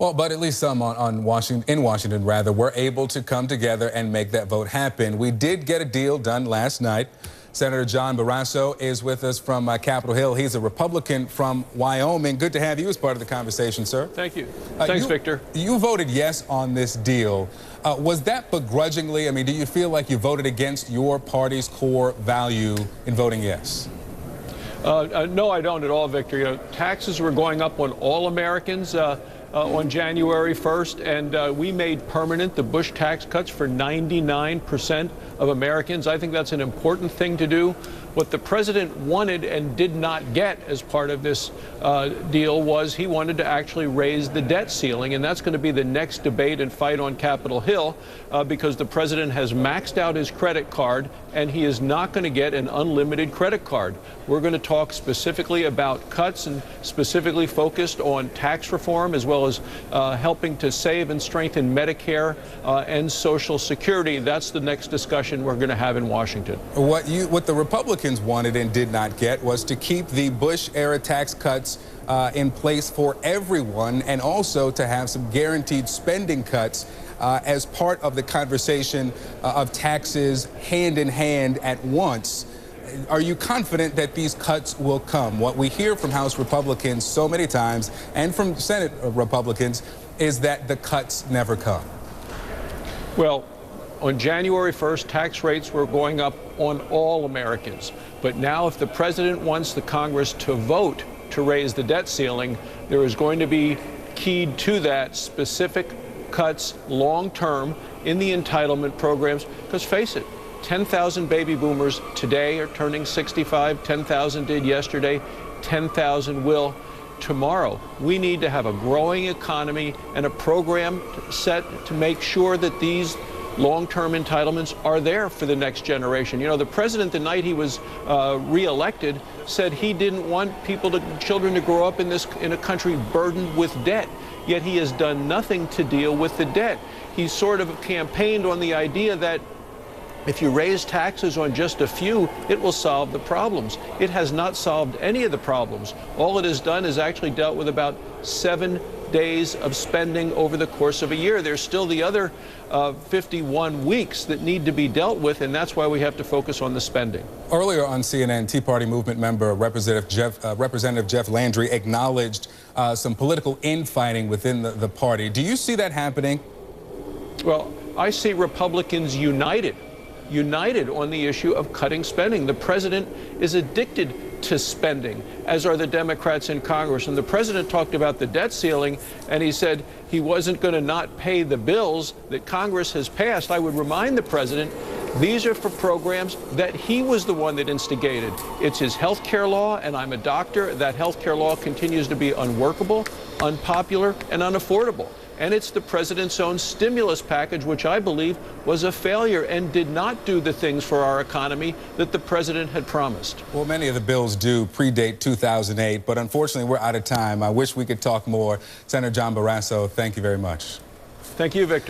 Well, but at least some in Washington, were able to come together and make that vote happen. We did get a deal done last night. Senator John Barrasso is with us from Capitol Hill. He's a Republican from Wyoming. Good to have you as part of the conversation, sir. Thank you. Thanks, Victor. You voted yes on this deal. Was that begrudgingly? I mean, do you feel like you voted against your party's core value in voting yes? No, I don't at all, Victor. You know, taxes were going up on all Americans on January 1st, and we made permanent the Bush tax cuts for 99% of Americans. I think that's an important thing to do. What the president wanted and did not get as part of this deal was he wanted to actually raise the debt ceiling, and that's going to be the next debate and fight on Capitol Hill because the president has maxed out his credit card and he is not going to get an unlimited credit card. We're going to talk specifically about cuts and specifically focused on tax reform as well as helping to save and strengthen Medicare and Social Security. That's the next discussion we're going to have in Washington. What the Republicans wanted and did not get was to keep the Bush-era tax cuts in place for everyone and also to have some guaranteed spending cuts as part of the conversation of taxes hand in hand at once. Are you confident that these cuts will come? What we hear from House Republicans so many times and from Senate Republicans is that the cuts never come. Well, on January 1st, tax rates were going up on all Americans. But now if the president wants the Congress to vote to raise the debt ceiling, there is going to be keyed to that specific cuts long-term in the entitlement programs. Because face it, 10,000 baby boomers today are turning 65. 10,000 did yesterday. 10,000 will tomorrow. We need to have a growing economy and a program set to make sure that these long-term entitlements are there for the next generation. You know, the president, the night he was re-elected, said he didn't want children to grow up in a country burdened with debt. Yet he has done nothing to deal with the debt. He sort of campaigned on the idea that if you raise taxes on just a few, it will solve the problems. It has not solved any of the problems. All it has done is actually dealt with about 7 days of spending over the course of a year. There's still the other 51 weeks that need to be dealt with, and that's why we have to focus on the spending. Earlier on CNN, Tea Party movement member Representative Jeff Landry acknowledged some political infighting within the party. Do you see that happening? Well, I see Republicans united on the issue of cutting spending. The president is addicted to spending, as are the Democrats in Congress. And the president talked about the debt ceiling, and he said he wasn't going to not pay the bills that Congress has passed. I would remind the president these are for programs that he was the one that instigated. It's his health care law, and I'm a doctor. That health care law continues to be unworkable, unpopular, and unaffordable. And it's the president's own stimulus package, which I believe was a failure and did not do the things for our economy that the president had promised. Well, many of the bills do predate 2008, but unfortunately, we're out of time. I wish we could talk more. Senator John Barrasso, thank you very much. Thank you, Victor.